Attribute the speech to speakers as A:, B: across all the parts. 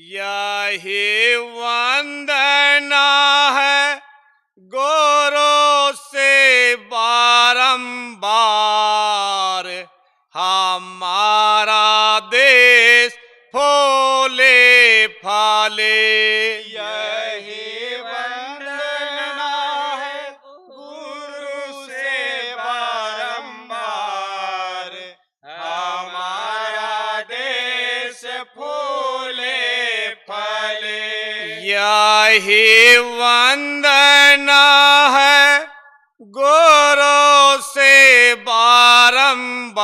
A: यही वंदना है गोरों से बारंबार, हमारा देश फूले फले।
B: यही वंदना है गुरु से बारंबार, हमारा देश फूले फले।
A: यही वंदना है गोरों से बारंबार,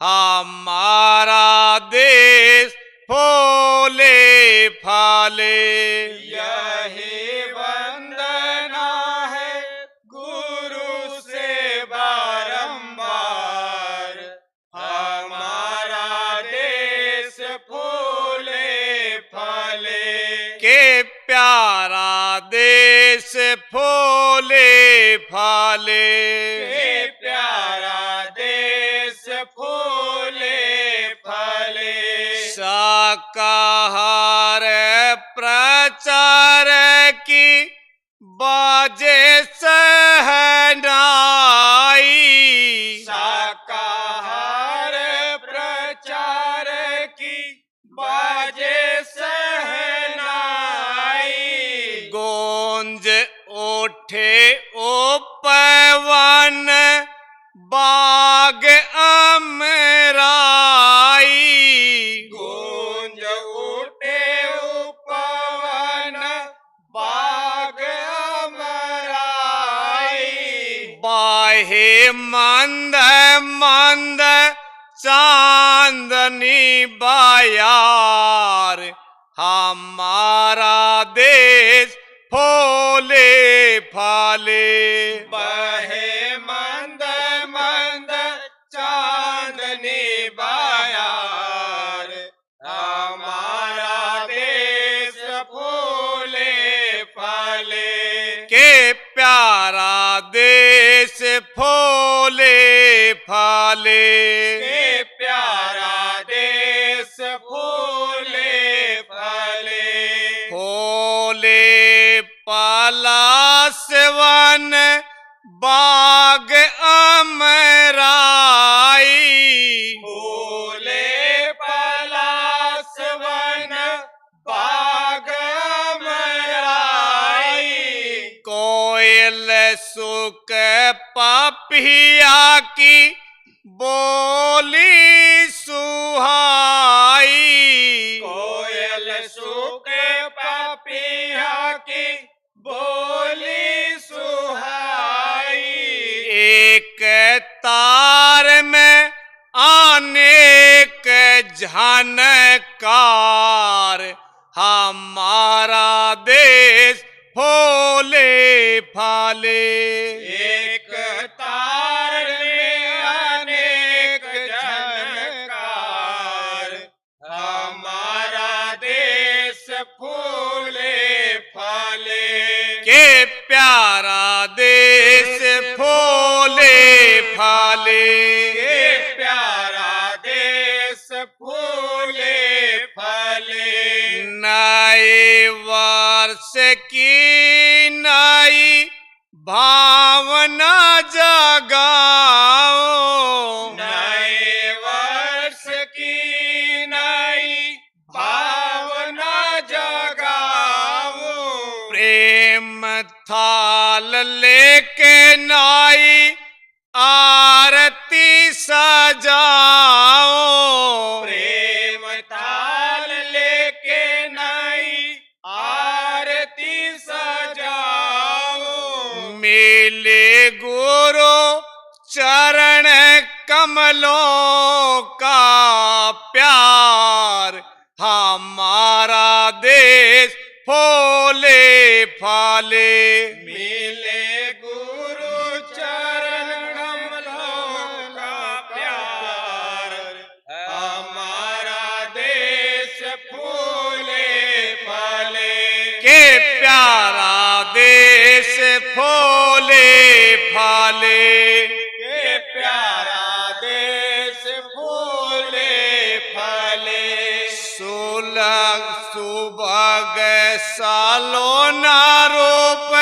A: हमारा देश फूले फले।
B: यही वंदना है गुरु से बारंबार, हमारा देश फूले फले।
A: के प्यारा देश फूले फले।
B: के प्यारा देश फूले फले।
A: शाकाहार प्रचार की बाजे सहनाई,
B: शाकाहार प्रचार की बाजे सहनाई।
A: गूंज उठे उपवन बाग अमराई,
B: गूंज उठे उपवन बाग अमराई।
A: बाहे मंद मंद चांदनी बयार, हमारा देश फूले फले।
B: बहे मंद मंद चांदनी बयार, हमारा देश फूले फले।
A: के प्यारा देश फूले फले।
B: के प्यारा देश फूले फले।
A: फूले पलासवन बाग अमराई,
B: फूले पलासवन बाग अमराई।
A: कोयल सुक पपिया की बोली सुहाई,
B: कोयल सुख पपिया की बोली सुहाई।
A: एक तार में अनेक झनकार, हमारा देश फूले फले।
B: एक तार में अनेक झनकार, हमारा देश फूले फले।
A: के प्यारा देश फूले फले।
B: के प्यारा देश फूले फले।
A: नए वर्ष की नई भावना जगाओ,
B: नए वर्ष की नई भावना जगाओ।
A: प्रेम थाल लेके नई आरती सजाओ,
B: प्रेम थाल लेके नई आरती सजाओ।
A: मिले गुरु चरण कमलों का प्यार, हमारा देश फूले फले।
B: मिले गुरु चरण कमलों का प्यार, हमारा देश फूले फले।
A: के प्यारा देश फूले फले।
B: के प्यारा देश फूले फले।
A: सुबह सालोना रूप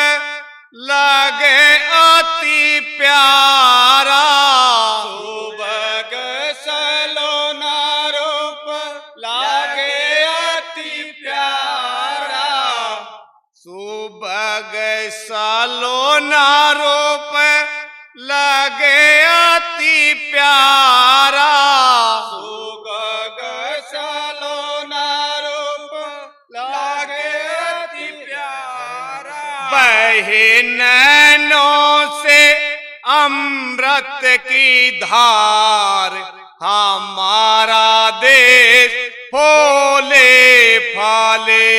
A: लगे अति प्यारा।
B: सुबह सलोना रूप लागे अति प्यारा।
A: सुबह सालोना रूप लगे अति प्यारा।
B: सुबह सलोना रूप लागे अति प्यारा।
A: बहे नैनों से अमृत की धार, हमारा देश फूले फाले।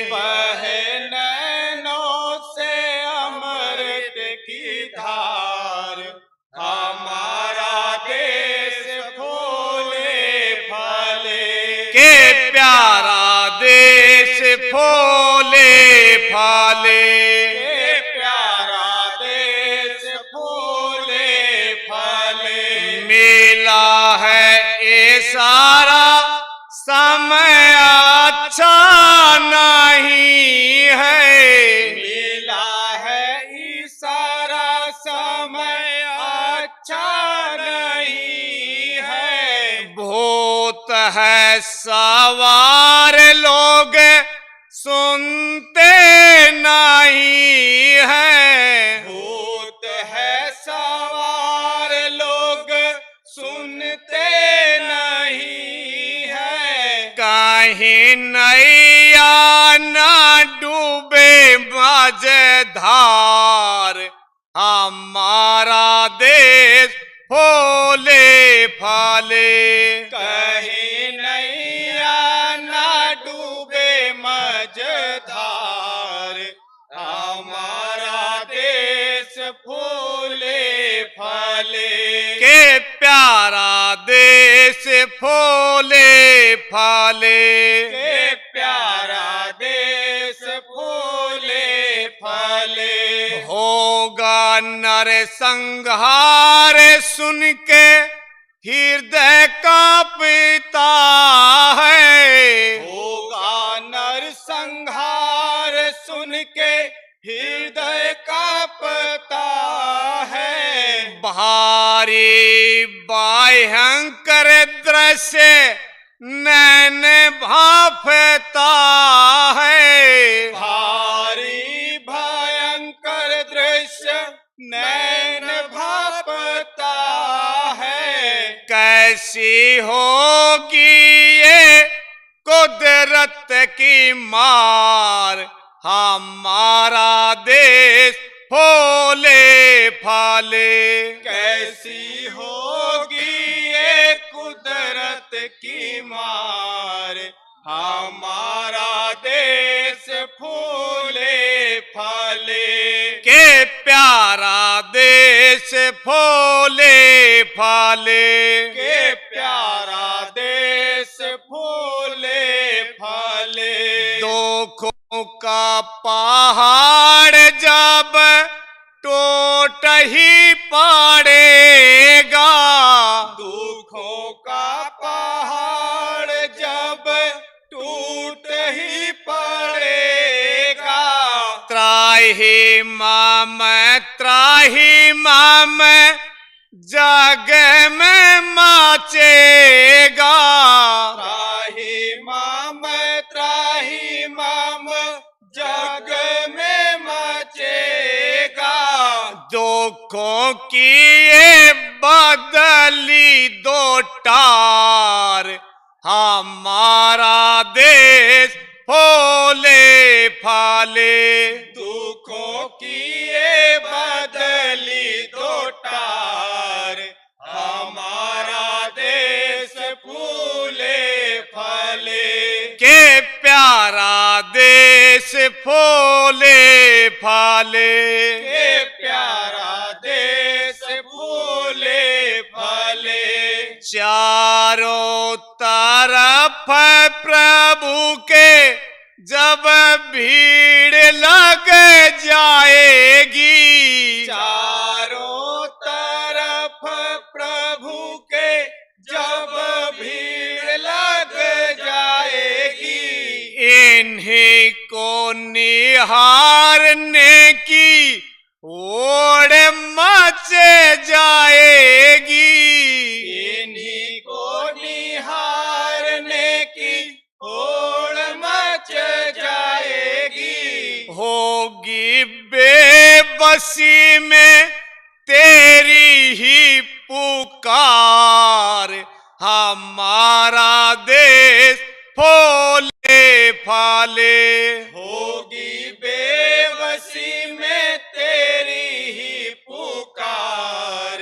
B: बहे नैनों से अमृत की धार, हमारा देश फूले फले।
A: के प्यारा देश फूले फाले।
B: ये प्यारा देश फूले फले।
A: मिला है ये सारा समय अच्छा नहीं है।
B: मिला है ये सारा समय अच्छा नहीं है।
A: भूत है सवार लोग सुनते नहीं है।
B: भूत है सवार लोग सुनते नहीं है।
A: कहीं नैया ना डूबे मझधार, हमारा देश फूले फाले।
B: कहीं नैया ना डूबे मझधार, हमारा देश फूले फले।
A: के प्यारा देश फूले फाले।
B: के प्यारा देश फूले फले।
A: होगा नरसंहार सुन के हृदय कांपता है।
B: होगा नरसंहार सुन के हृदय कांपता है।
A: भारी भयंकर दृश्य नैन भाफता है।
B: भारी भयंकर दृश्य नैन भापता है।
A: कैसी होगी ये कुदरत की मार, हमारा देश फूले फाले।
B: कैसी होगी ये कुदरत की मार, हमारा देश फूले फले।
A: के प्यारा देश फूले फाले।
B: के प्यारा देश फूले फले।
A: दुखों का पहाड़ जब टूट ही पड़ेगा,
B: दुखों का पहाड़ जब टूट ही पड़ेगा।
A: त्राही माम जग में माचेगा।
B: त्राही माम जग में मचेगा।
A: दुखों की ये बदली दो टार, हमारा देश फूले फाले।
B: दुखों की ये बदली दो टार, हमारा देश फूले फले।
A: के प्यारा देश फूले फाले।
B: के प्यारा देश फूले फले।
A: चारों तरफ प्रभु के जब भीड़ लग जाएगी,
B: चारों तरफ प्रभु के जब भीड़ लग जाएगी।
A: इन्हीं को निहारने की ओड़ मच जाएगी।
B: इन्हीं को निहारने की ओड़ मच जाएगी।
A: होगी बेबसी में तेरी ही पुकार, हमारा देश फूले फाले।
B: होगी बेबसी में तेरी ही पुकार,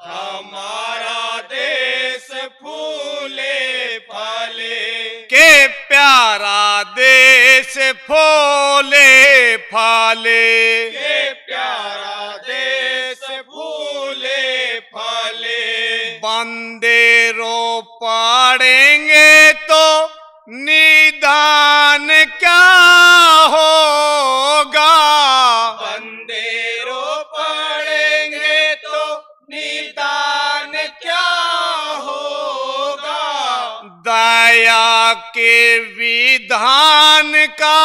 B: हमारा देश फूले फले।
A: के प्यारा देश फूले फाले।
B: के प्यारा देश फूले फले।
A: बंदेरों पड़ेंगे तो निदान क्या होगा।
B: बंदेरों पड़ेंगे तो निदान क्या होगा।
A: दया के विधान का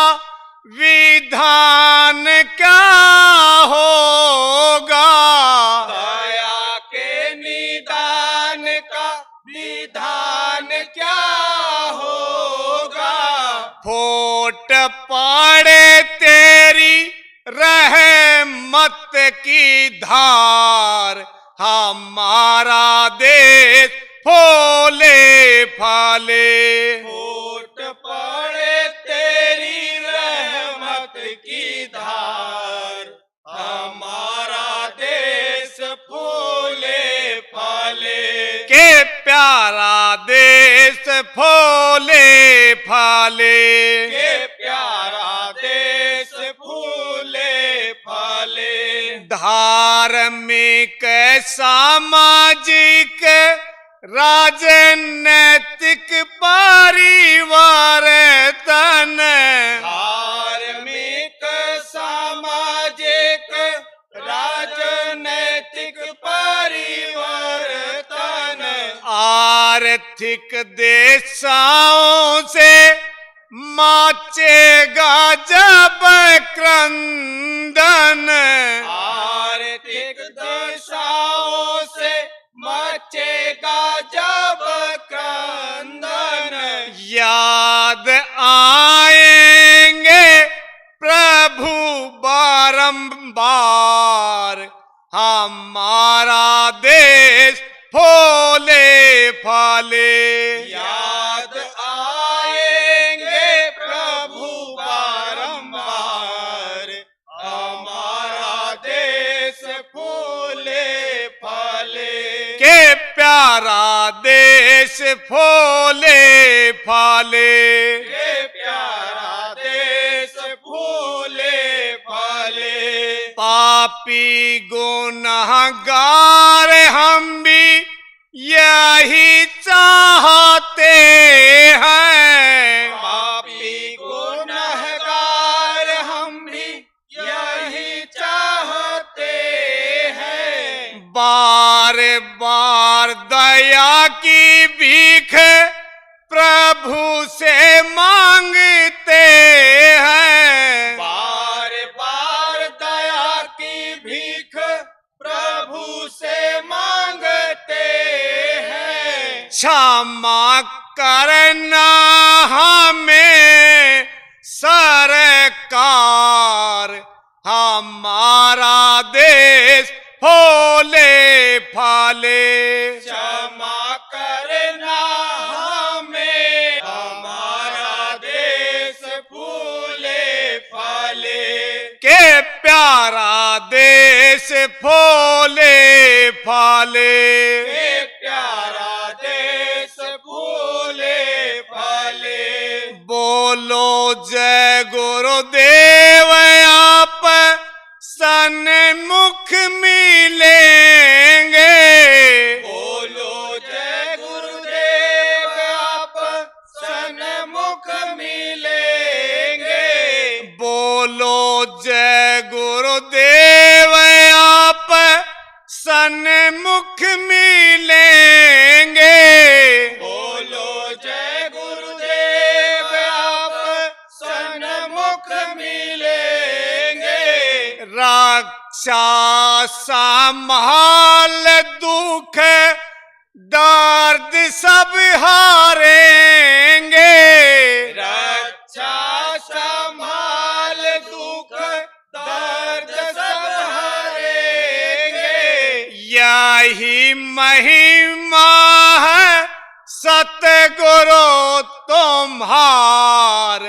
A: विधान क्या होगा।
B: दया के निदान का विधान क्या होगा।
A: फूट पड़े तेरी रहमत की धार, हमारा देश फूले फाले।
B: फूट पड़े तेरी रहमत की धार, हमारा देश फूले फले।
A: के प्यारा देश फूले फाले।
B: के प्यारा देश फूले फले।
A: धार्मिक सामाजिक राजनैतिक परिवर्तन,
B: धार्मिक सामाजिक राजनैतिक परिवर्तन।
A: आर्थिक देशाओं से माचेगा जब क्रंदन।
B: आर्थिक दशाओं से मचेगा जब क्रंदन।
A: याद आएंगे प्रभु बारंबार, हमारा देश फूले फाले।
B: याद आएंगे प्रभु बारंबार, हमारा देश फूले फले।
A: के प्यारा देश फूले फाले।
B: के प्यारा देश फूले फले।
A: पापी गुनहगार हम भी यही चाहते हैं।
B: पापी गुनहगार हम भी यही चाहते हैं।
A: बार बार दया की भीख प्रभु से मांगते हैं।
B: बार बार दया की भीख प्रभु से मांगते हैं।
A: क्षमा करना हमें सरकार, हमारा देश फूले फाले।
B: क्षमा करना हमें, हमारा देश फूले फले।
A: के प्यारा देश फूले फाले।
B: के प्यारा देश फूले फले।
A: बोलो जय गुरुदेव, आप सन्मुख मिलेंगे।
B: बोलो जय गुरुदेव, आप सन्मुख मिलेंगे।
A: बोलो जय गुरुदेव, आप सन्मुख मिलेंगे।
B: बोलो जय गुरुदेव, आप
A: रक्षा संभाल दुख दर्द सब हारेंगे।
B: रक्षा संभाल दुख दर्द सब हारेंगे।
A: यही महिमा है सतगुरु तुम्हार,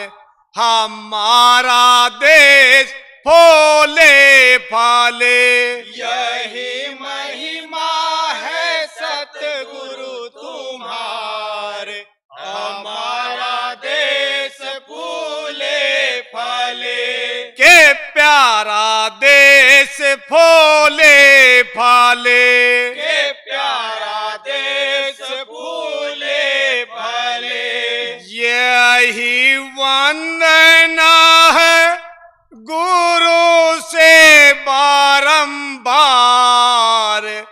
A: हमारा देश फूले फले।
B: यही महिमा है सतगुरु तुम्हारे, हमारा देश फूले फले।
A: के प्यारा देश फूले फले।
B: के प्यारा देश फूले फले।
A: यही वंदना है गुरु से बारंबार,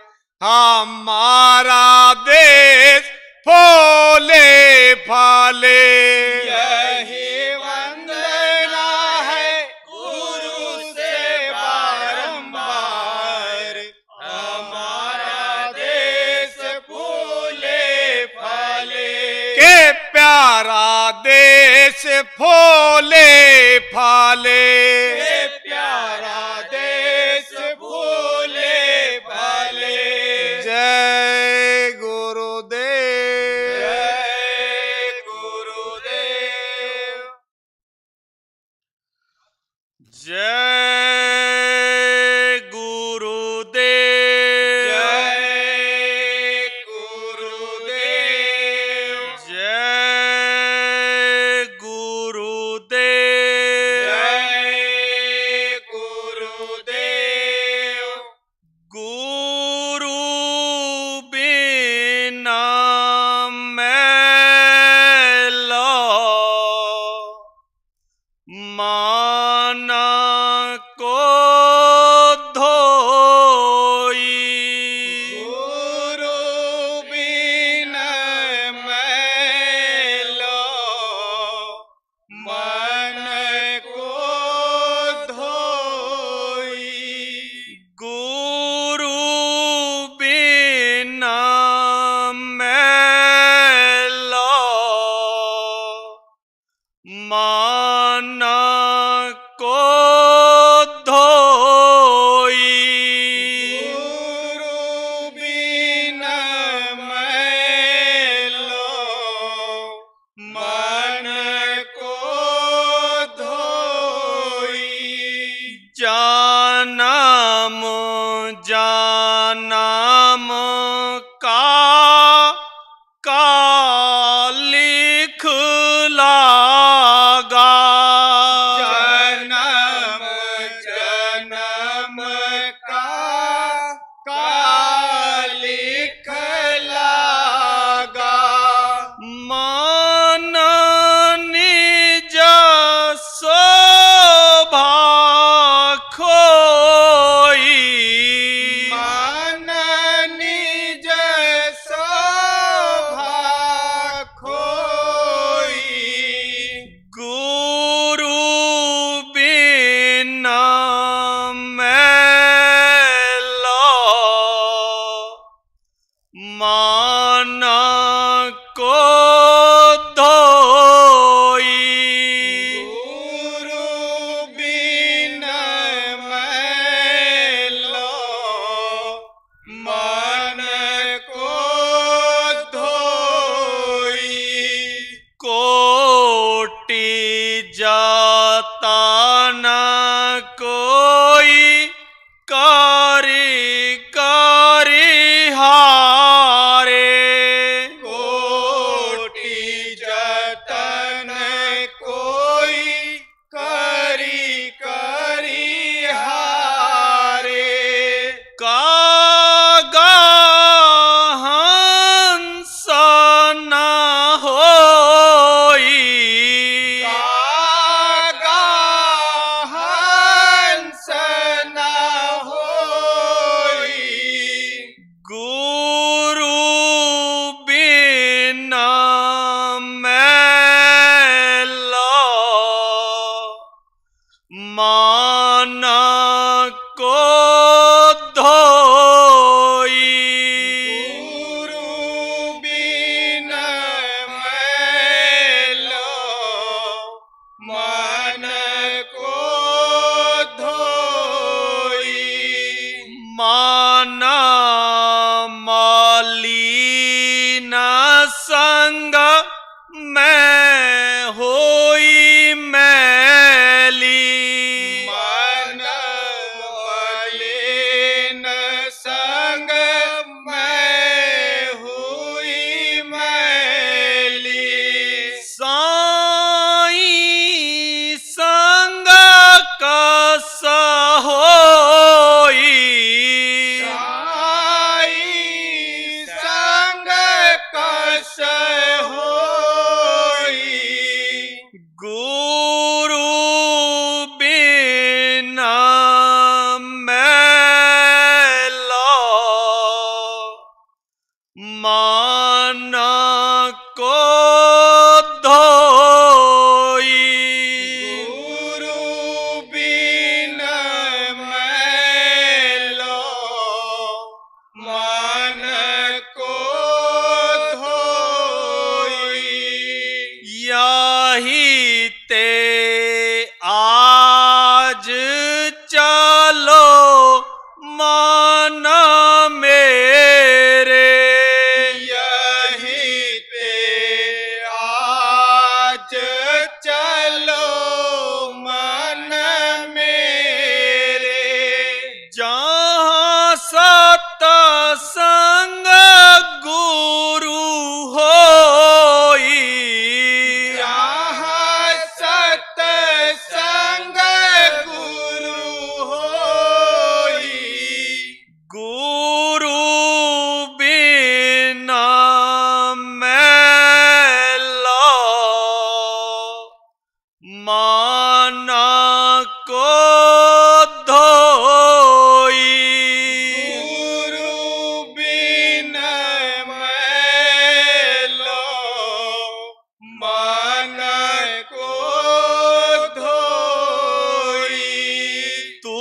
A: हमारा देश फूले फले।
B: यही वंदना है गुरु से बारंबार, हमारा देश फूले फले।
A: के प्यारा देश फूले फले।
B: के प्यारा देश फूले फले।
A: जय गुरुदेव।
B: जय गुरुदेव।
A: जय गुरुदेव।
B: जय गुरुदेव।
A: जय गुरुदेव।
B: जय गुरुदेव।
A: गुरु बिना मैला माना को धोई।
B: गुरु बिन मैलो मन को धोई।
A: गुरु बिना मैला माना को धोई।
B: गुरु बिन मैलो मन को धोई।
A: जानम जानम का लिख लागा। गुरु बिना मैला मन को धोई।
B: गुरु बिना मैलो मन को धोई।
A: यही ते आज चलो मन मेरे।
B: यही ते आज चलो मन मेरे।
A: जहाँ सत्संग गुरु होई।
B: जहाँ सत्संग गुरु होई।
A: गुरु बिना मैला मन को धोई।
B: गुरु बिना मैलो मन को धोई।
A: तू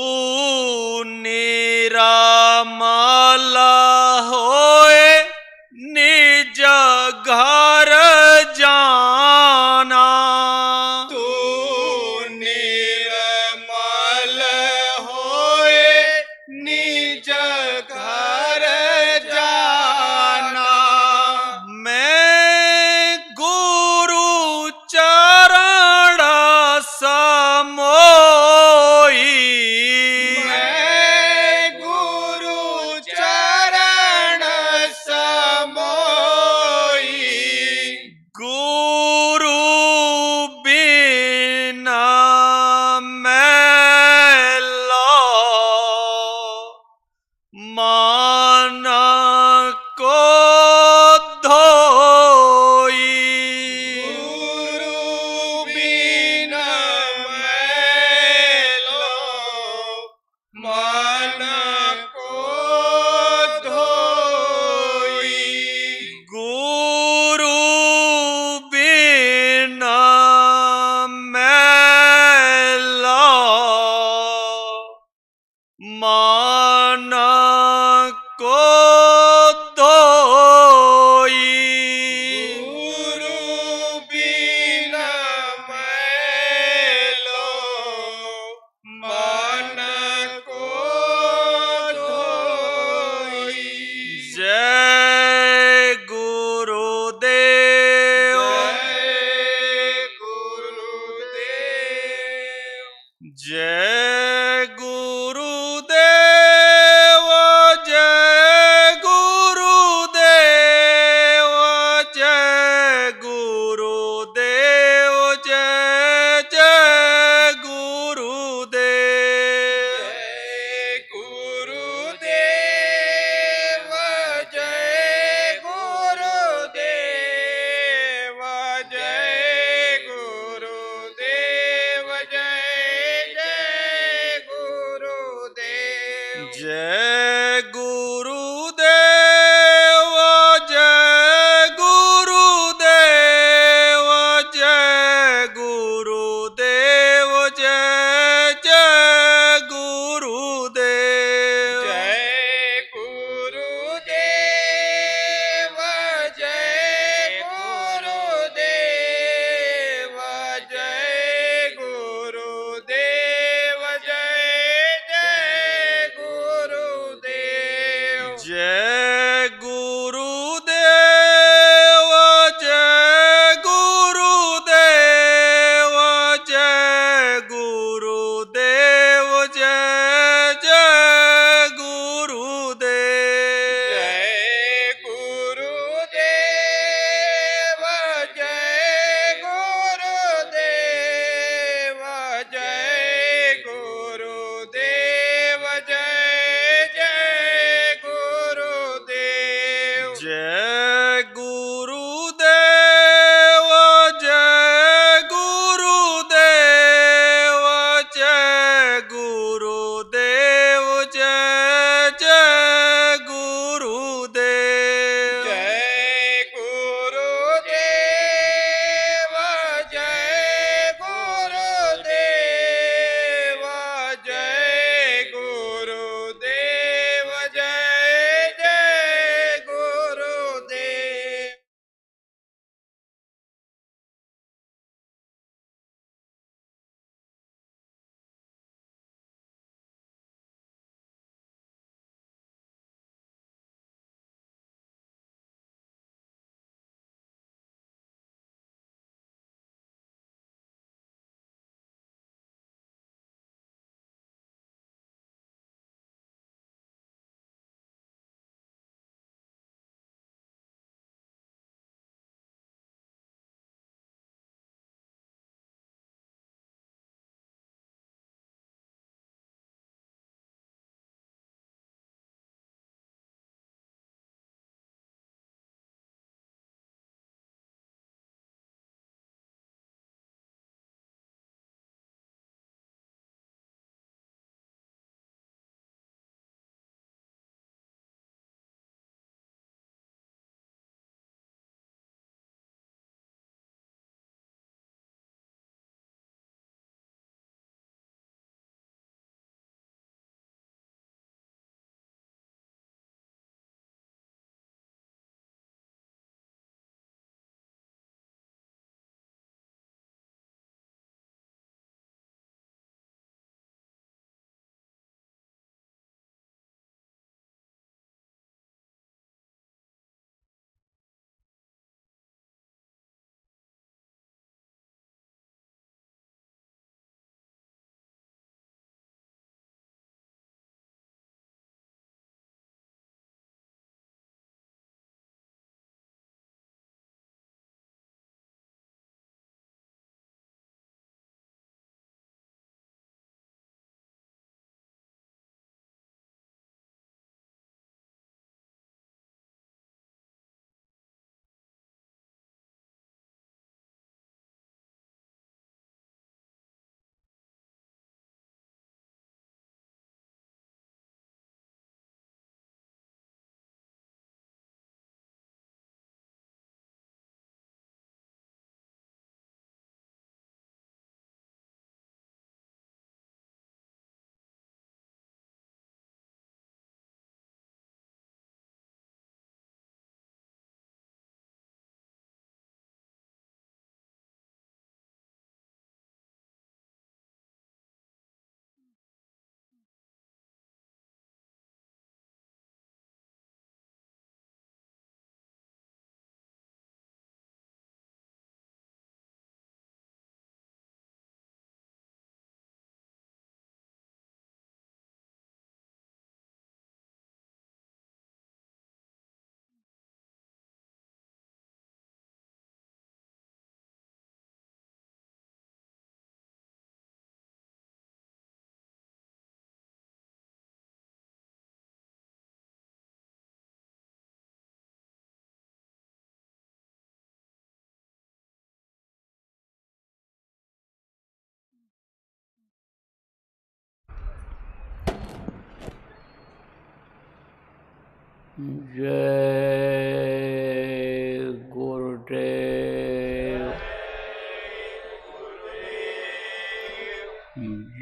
A: निरामल होए निज घर जाना।
B: तू निर्मल होए निज घर जाना।
A: मैं गुरु चरण समोई।
B: मैं गुरु चरण समोई।
A: गुरु बिना मैला मन को धोई।
B: गुरु बिना मैलो मन को धोई।
A: गुरु बिना मैला मन को धोई।
B: गुरु बिना मैलो मन को धोई।
A: जय गुरुदेव।
B: जय गुरुदेव।
A: जय गुरुदेव। जय गुरुदेव। जय गुरुदेव। जय जय गुरुदेव।
B: जय गुरुदेव। जय गुरुदेव। जय गुरुदेव। जय जय गुरुदेव।
A: जय गुरुदेव। जय गुरुदेव। जय गुरुदेव। जय जय गुरुदेव।
B: जय गुरुदेव। जय गुरुदेव। जय गुरुदेव। जय जय गुरुदेव।
C: जय गुरुदेव।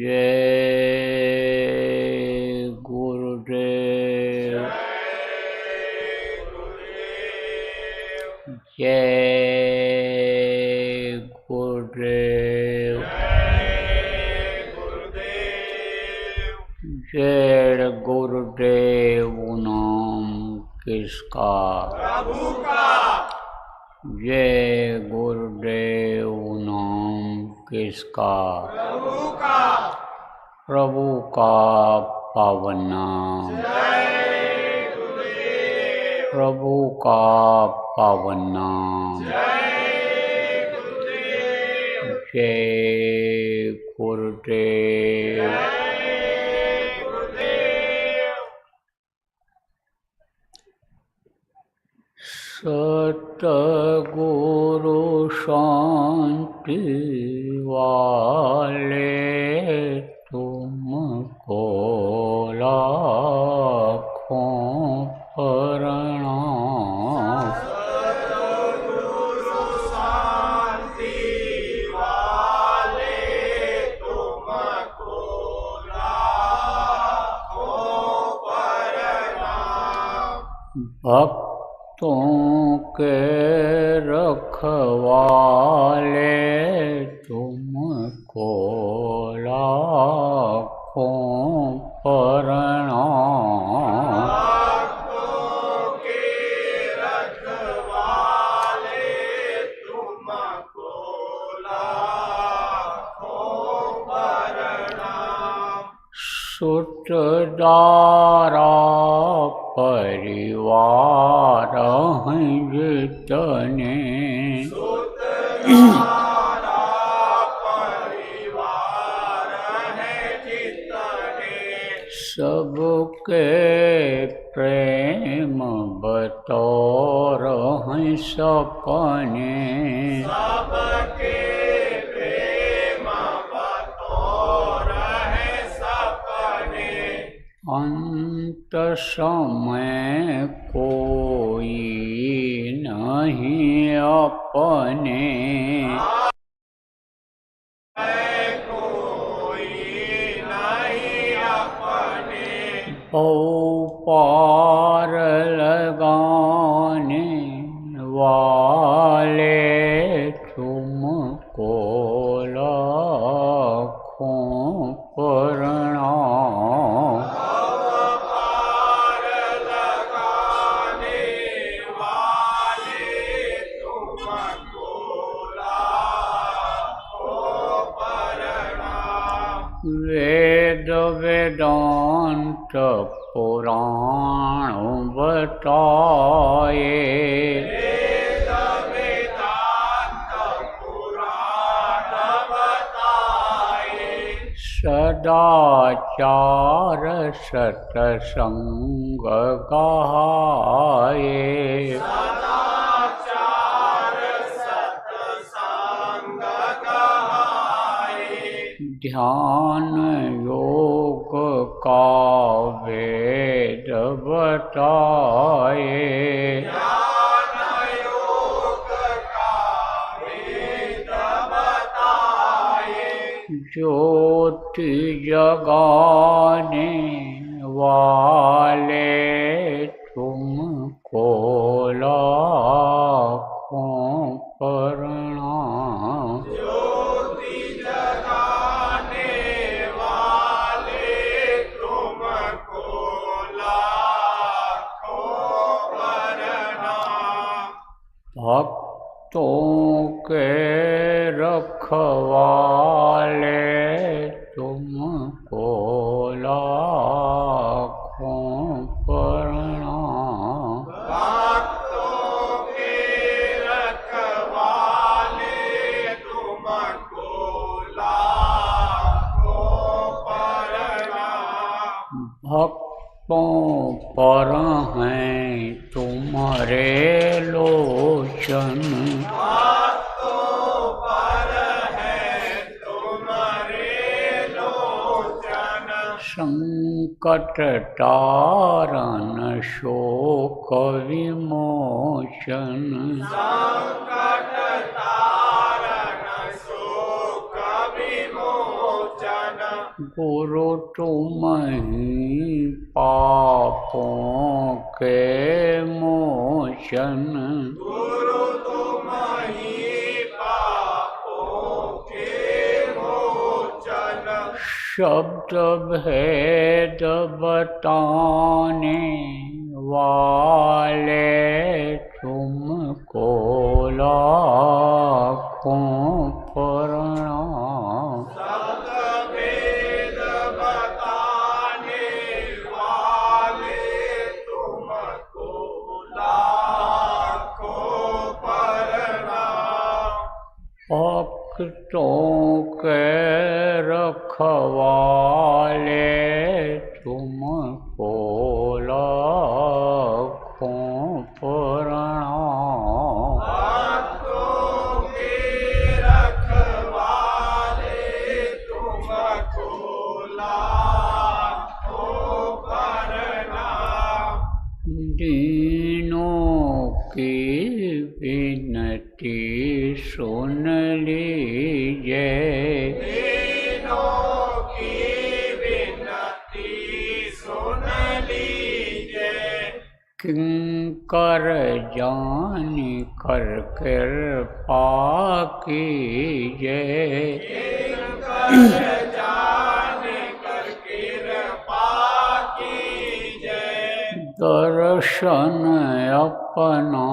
C: जय गुरुदेव। जय गुरुदेव। जय गुरुदेव नाम किसका?
B: प्रभु का।
C: जय गुरुदेव नाम किसका?
B: प्रभु का।
C: प्रभु का पावन नाम।
B: जय गुरुदेव।
C: प्रभु का पावन नाम।
B: जय गुरुदेव।
C: जय गुरुदेव।
B: जय गुरुदेव।
C: सतगुरु शांति वाले तुमको लाखों प्रणाम।
B: सतगुरु शांति वाले तुमको लाखों प्रणाम।
C: भक्तों के रखवाले तुमको लाखों प्रणाम।
B: भक्तों के रखवाले तुमको लाखों प्रणाम।
C: सुतदारा परिवार हैं जितने,
B: सुतदारा परिवार है जितने,
C: सबके प्रेम बतौर हैं सपने।
B: सबके प्रेम बतौर है सपने।
C: अंत समय कोई नहीं अपने,
B: कोई नहीं अपने।
C: पार लगाने वाले तुमको लाखों प्रणाम।
B: पार लगाने वाले तुमको लाखों प्रणाम।
C: वेद वेदांत पुराण बताए,
B: वेद वेदांत पुराण बताए।
C: सदाचार सतसंग गाए,
B: सदाचार सत्संग गाए।
C: ध्यान योग का वेद बताए,
B: ज्ञान योग का वेद बताए।
C: ज्योति जगाने वाले तुमको लाखों प्रणाम।
B: ज्योति जगाने वाले तुमको लाखों प्रणाम।
C: भक्तों के रखवाले तुमको लाखों प्रणाम।
B: भक्तों के रखवाले तुमको लाखों प्रणाम।
C: भक्तों पर हैं तुम्हारे लोचन,
B: भक्तों पर है तुम्हारे लोचन।
C: संकट तारण शोक विमोचन
B: संकट तारण शोक विमोचन
C: गुरु तुम्हीं पापों के मोचन
B: गुरु तुम्हीं पापों के मोचन
C: शब्द भेद बताने वाले तुमको लाखों प्रणाम
B: शब्द भेद बताने वाले तुमको लाखों प्रणाम
C: भक्तों के रखवाले तुमको लाखों प्रणाम
B: भक्तों के रखवाले तुमको लाखों प्रणाम
C: दीनों की विनती सुन लीजिए
B: दीनों की विनती सुन लीजिए
C: किंकर जान कर कृपा कीजिए
B: किंकर जान कर कृपा कीजिए
C: दर्शन अपना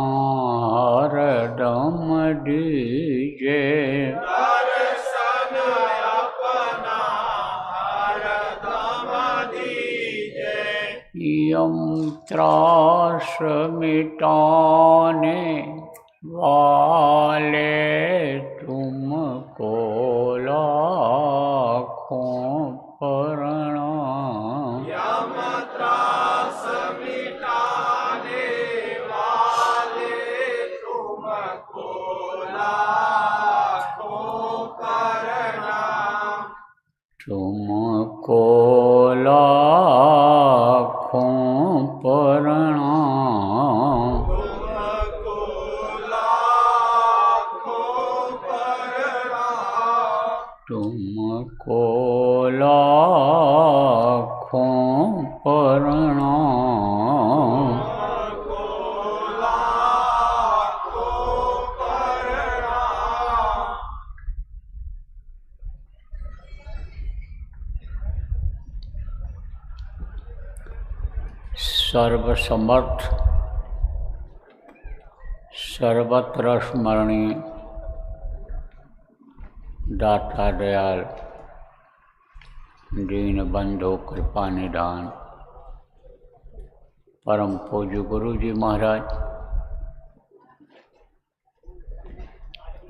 C: हरदम दीजिए
B: दर्शन अपना हरदम दीजिए
C: यम त्रास मिटाने वाले तुमको लाखों प्रणाम
B: यम त्रास मिटाने वाले तुमको लाखों प्रणाम
C: तुमको लाखों प्रणाम
B: तुमको लाखों प्रणाम
C: तुमको लाखों प्रणाम
B: तुमको लाखों प्रणाम
C: सर्वसमर्थ सर्वत्र स्मरणीय दाता दयाल दीन बंधु कृपा निदान परम पूज्य गुरु जी महाराज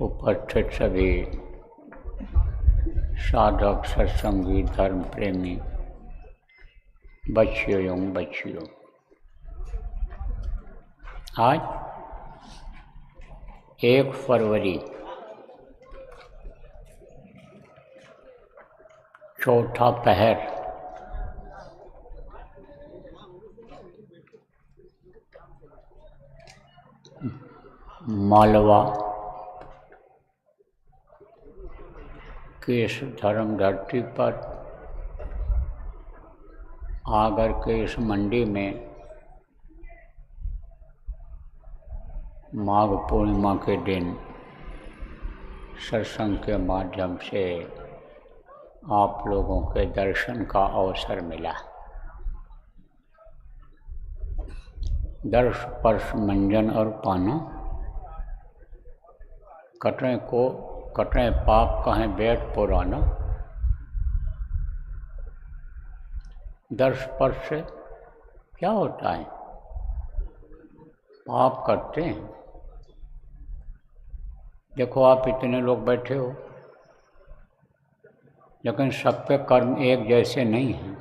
C: उपस्थित सभी साधक सत्संगी धर्म प्रेमी बच्चियों एवं बच्चियों आज 1 फरवरी चौथा पहर मालवा की इस धर्म धरती पर आगर के इस मंडी में माघ पूर्णिमा के दिन सत्संग के माध्यम से आप लोगों के दर्शन का अवसर मिला। दर्श स्पर्श मंजन और पाना कटने पाप कहें बैठ पुराना। दर्श स्पर्श से क्या होता है? पाप करते हैं। देखो आप इतने लोग बैठे हो लेकिन सब पे कर्म एक जैसे नहीं हैं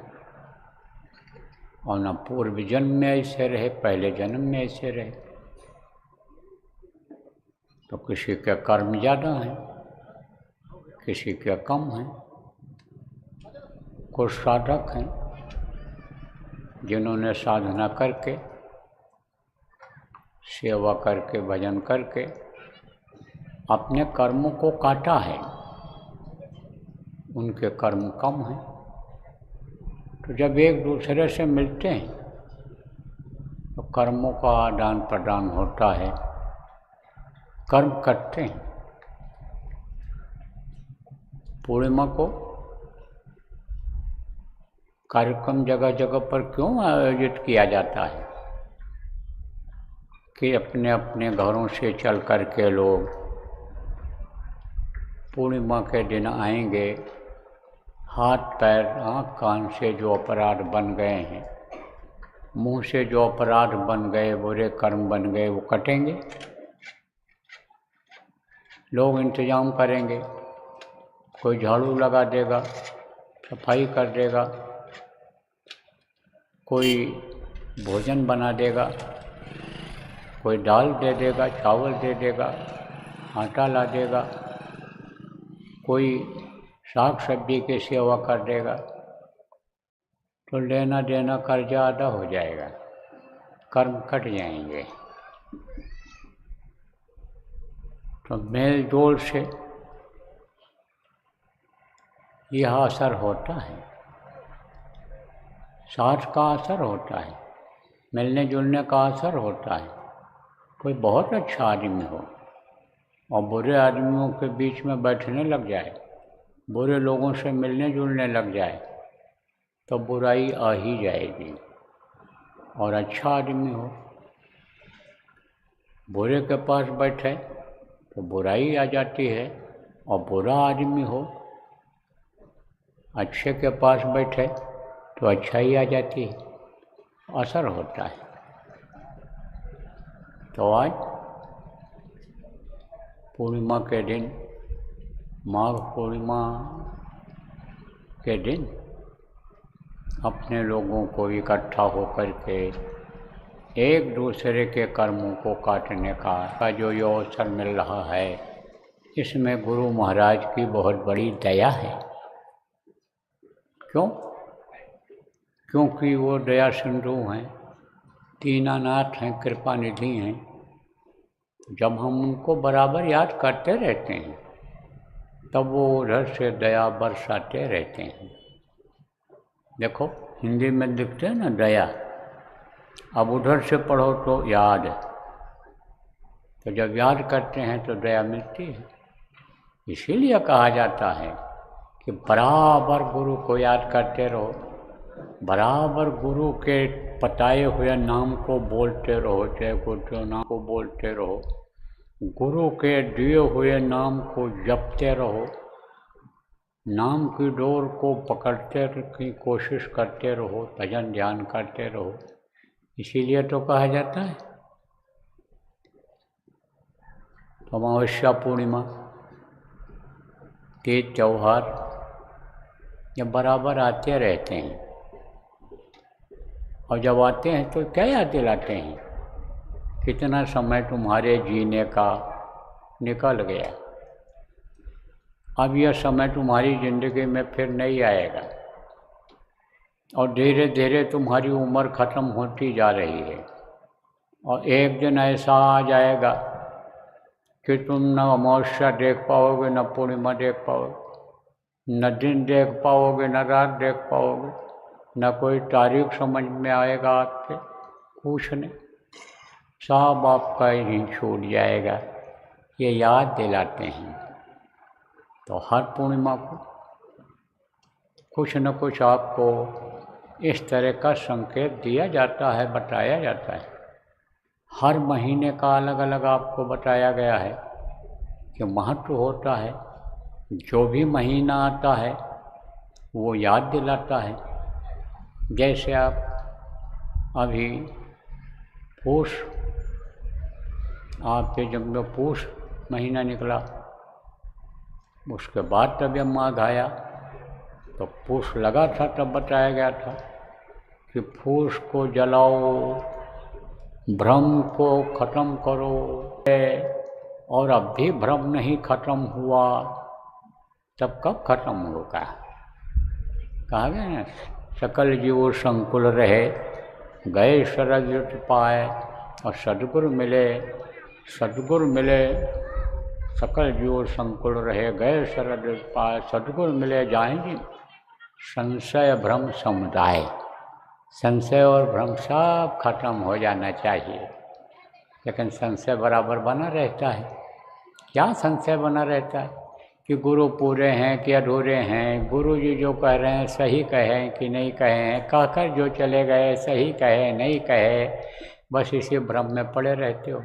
C: और न पूर्व जन्म में ऐसे रहे पहले जन्म में ऐसे रहे। तो किसी के कर्म ज़्यादा हैं किसी के कम हैं। कुछ साधक हैं जिन्होंने साधना करके, सेवा करके, भजन करके अपने कर्मों को काटा है, उनके कर्म कम हैं। तो जब एक दूसरे से मिलते हैं तो कर्मों का आदान प्रदान होता है, कर्म करते हैं। पूर्णिमा को कार्यक्रम जगह जगह पर क्यों आयोजित किया जाता है कि अपने अपने घरों से चल कर के लोग पूर्णिमा के दिन आएंगे, हाथ पैर आँख कान से जो अपराध बन गए हैं, मुंह से जो अपराध बन गए, बुरे कर्म बन गए, वो कटेंगे। लोग इंतजाम करेंगे, कोई झाड़ू लगा देगा, सफाई कर देगा, कोई भोजन बना देगा, कोई दाल दे देगा, चावल दे देगा, आटा ला देगा, कोई साग सब्जी की सेवा कर देगा। तो लेना देना कर्जा अदा हो जाएगा, कर्म कट जाएंगे। तो मेल जोल से यह असर होता है, साथ का असर होता है, मिलने जुलने का असर होता है। कोई बहुत अच्छा आदमी हो और बुरे आदमियों के बीच में बैठने लग जाए, बुरे लोगों से मिलने जुलने लग जाए, तो बुराई आ ही जाएगी। और अच्छा आदमी हो, बुरे के पास बैठे तो बुराई आ जाती है, और बुरा आदमी हो अच्छे के पास बैठे तो अच्छाई आ जाती है, असर होता है। तो आज पूर्णिमा के दिन, माघ पूर्णिमा के दिन अपने लोगों को इकट्ठा होकर के एक दूसरे के कर्मों को काटने का जो ये अवसर मिल रहा है, इसमें गुरु महाराज की बहुत बड़ी दया है। क्यों? क्योंकि वो दया सिंधु हैं, दीनानाथ हैं, कृपा निधि हैं। जब हम उनको बराबर याद करते रहते हैं तब वो उधर से दया बरसाते रहते हैं। देखो हिंदी में दिखते हैं ना दया, अब उधर से पढ़ो तो याद, तो जब याद करते हैं तो दया मिलती है। इसीलिए कहा जाता है कि बराबर गुरु को याद करते रहो, बराबर गुरु के बताए हुए नाम को बोलते रहो, चाहे गुरु नाम को बोलते रहो, गुरु के दिए हुए नाम को जपते रहो, नाम की डोर को पकड़ते की कोशिश करते रहो, भजन ध्यान करते रहो। इसीलिए तो कहा जाता है। तो अमावस्या, पूर्णिमा, तीज, त्यौहार ये बराबर आते रहते हैं, और जब आते हैं तो क्या याद दिलाते हैं? कितना समय तुम्हारे जीने का निकल गया, अब यह समय तुम्हारी ज़िंदगी में फिर नहीं आएगा, और धीरे धीरे तुम्हारी उम्र ख़त्म होती जा रही है। और एक दिन ऐसा आ जाएगा कि तुम न अमावस्या देख पाओगे, न पूर्णिमा देख पाओगे, न दिन देख पाओगे, न रात देख पाओगे, न कोई तारीख समझ में आएगा आपके, कुछ नहीं, सब आपका ही छूट जाएगा। ये याद दिलाते हैं। तो हर पूर्णिमा को कुछ न कुछ आपको इस तरह का संकेत दिया जाता है, बताया जाता है। हर महीने का अलग अलग आपको बताया गया है कि महत्व होता है। जो भी महीना आता है वो याद दिलाता है। जैसे आप अभी पूष, आपके जब में पूष महीना निकला, उसके बाद तब यह माघ आया, तो पूष लगा था तब बताया गया था कि पूष को जलाओ, भ्रम को ख़त्म करो, और अब भी भ्रम नहीं ख़त्म हुआ, तब कब ख़त्म होगा? कहा गया ना, सकल जीव संकुल रहे गए शरद पाए, और सद्गुरु मिले सकल जीव संकुल रहे, गए शरद पाए सद्गुरु मिले जाएंगे संशय भ्रम समुदाय। संशय और भ्रम सब खत्म हो जाना चाहिए, लेकिन संशय बराबर बना रहता है। क्या संशय बना रहता है कि गुरु पूरे हैं कि अधूरे हैं, गुरु जी जो कह रहे हैं सही कहें कि नहीं कहें, कहकर जो चले गए सही कहे नहीं कहे, बस इसी भ्रम में पड़े रहते हो।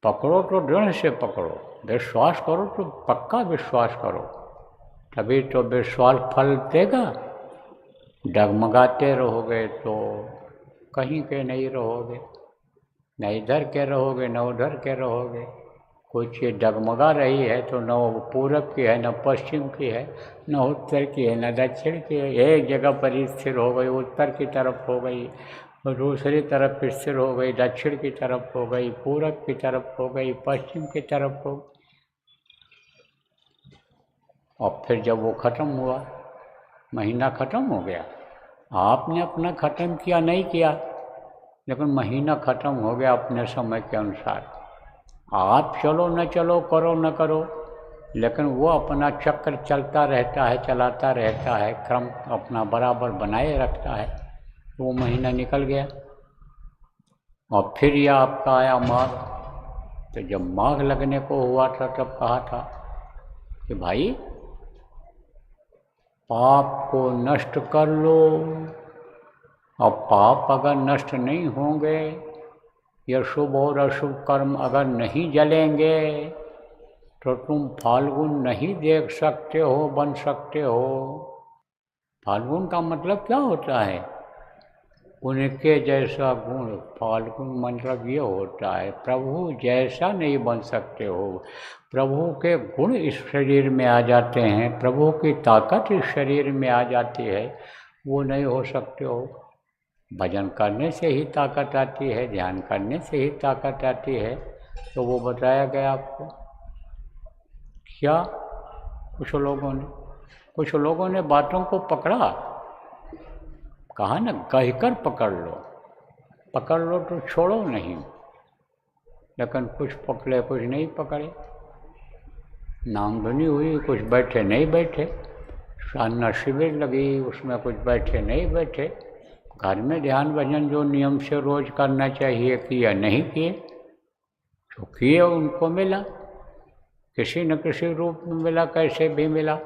C: पकड़ो तो दृढ़ से पकड़ो, विश्वास करो तो पक्का विश्वास करो, तभी तो विश्वास फल देगा। डगमगाते रहोगे तो कहीं के नहीं रहोगे, न इधर के रहोगे न उधर के रहोगे। कोई चीज़ डगमगा रही है तो न वो पूरब की है, न पश्चिम की है, न उत्तर की है, न दक्षिण की है। एक जगह पर स्थिर हो गई, उत्तर की तरफ हो गई, दूसरी तरफ स्थिर हो गई, दक्षिण की तरफ हो गई, पूरब की तरफ हो गई, पश्चिम की तरफ हो गई। और फिर जब वो ख़त्म हुआ, महीना ख़त्म हो गया, आपने अपना ख़त्म किया नहीं किया, लेकिन महीना ख़त्म हो गया अपने समय के अनुसार। आप चलो न चलो, करो न करो, लेकिन वो अपना चक्र चलता रहता है, चलाता रहता है, क्रम अपना बराबर बनाए रखता है। वो महीना निकल गया और फिर यह आपका आया माघ। तो जब माघ लगने को हुआ था तब कहा था कि भाई पाप को नष्ट कर लो, और पाप अगर नष्ट नहीं होंगे, या शुभ और अशुभ कर्म अगर नहीं जलेंगे, तो तुम फाल्गुन नहीं देख सकते हो, बन सकते हो। फाल्गुन का मतलब क्या होता है? उनके जैसा गुण। फाल्गुन मतलब ये होता है प्रभु जैसा नहीं बन सकते हो। प्रभु के गुण इस शरीर में आ जाते हैं, प्रभु की ताकत इस शरीर में आ जाती है, वो नहीं हो सकते हो। भजन करने से ही ताकत आती है, ध्यान करने से ही ताकत आती है। तो वो बताया गया आपको। क्या कुछ लोगों ने बातों को पकड़ा, कहा ना कहकर पकड़ लो तो छोड़ो नहीं, लेकिन कुछ पकड़े कुछ नहीं पकड़े। नामधुनी हुई, कुछ बैठे नहीं बैठे। साधना शिविर लगी, उसमें कुछ बैठे नहीं बैठे। घर में ध्यान भजन जो नियम से रोज करना चाहिए किया नहीं किए, जो किए उनको मिला, किसी न किसी रूप में मिला, कैसे भी मिला।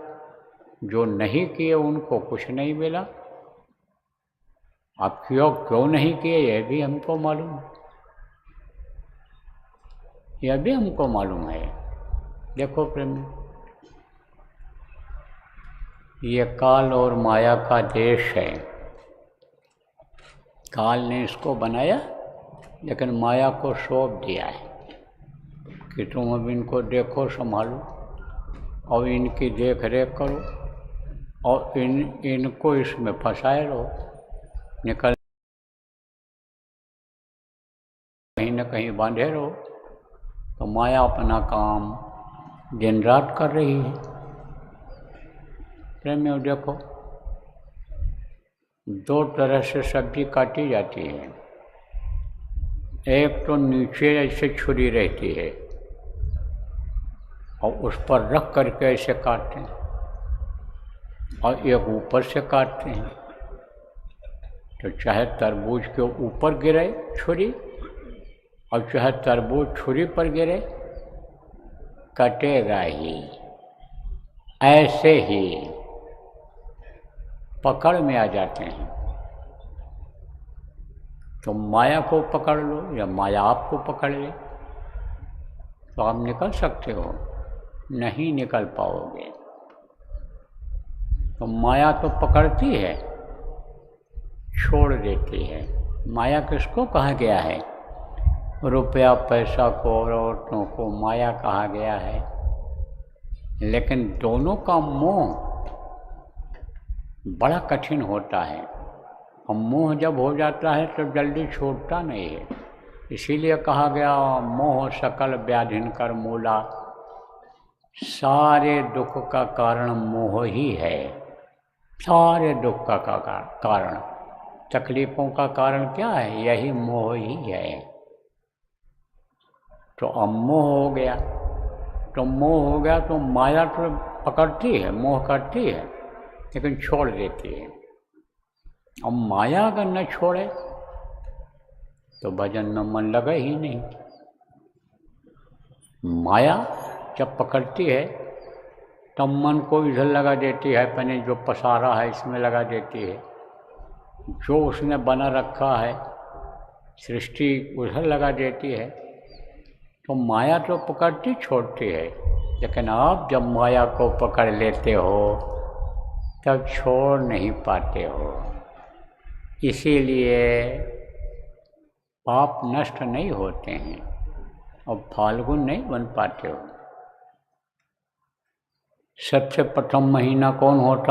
C: जो नहीं किए उनको कुछ नहीं मिला। आप क्यों नहीं किए यह भी हमको मालूम है, यह भी हमको मालूम है। देखो प्रेम, ये काल और माया का देश है। काल ने इसको बनाया, लेकिन माया को सौंप दिया है कि तुम अब इनको देखो, संभालो और इनकी देख रेख करो, और इनको इसमें फंसाए रहो, निकल कहीं न कहीं बांधे रहो। तो माया अपना काम दिन रात कर रही है। प्रेम में देखो, दो तरह से सब्जी काटी जाती है। एक तो नीचे ऐसे छुरी रहती है और उस पर रख करके ऐसे काटते हैं, और एक ऊपर से काटते हैं। तो चाहे तरबूज के ऊपर गिरे छुरी, और चाहे तरबूज छुरी पर गिरे, कटेगा ही। ऐसे ही पकड़ में आ जाते हैं। तो माया को पकड़ लो या माया आपको पकड़ ले, तो आप निकल सकते हो, नहीं निकल पाओगे। तो माया तो पकड़ती है, छोड़ देती है। माया किसको कहा गया है? रुपया पैसा को और औरतों को माया कहा गया है। लेकिन दोनों का मोह बड़ा कठिन होता है, और मोह जब हो जाता है तो जल्दी छूटता नहीं है। इसीलिए कहा गया मोह सकल व्याधिन कर मूला। सारे दुख का कारण मोह ही है, सारे दुख का कारण। तकलीफ़ों का कारण क्या है? यही मोह ही है। तो अब मोह हो गया, तो मोह हो गया तो माया तो पकड़ती है, मोह करती है, लेकिन छोड़ देती है। अब माया अगर न छोड़े तो भजन में मन लगा ही नहीं। माया जब पकड़ती है तब मन को इधर लगा देती है, अपने जो पसारा है इसमें लगा देती है, जो उसने बना रखा है सृष्टि उधर लगा देती है। तो माया तो पकड़ती छोड़ती है, लेकिन आप जब माया को पकड़ लेते हो तब छोड़ नहीं पाते हो। इसीलिए पाप नष्ट नहीं होते हैं और फाल्गुन नहीं बन पाते हो। सबसे प्रथम महीना कौन होता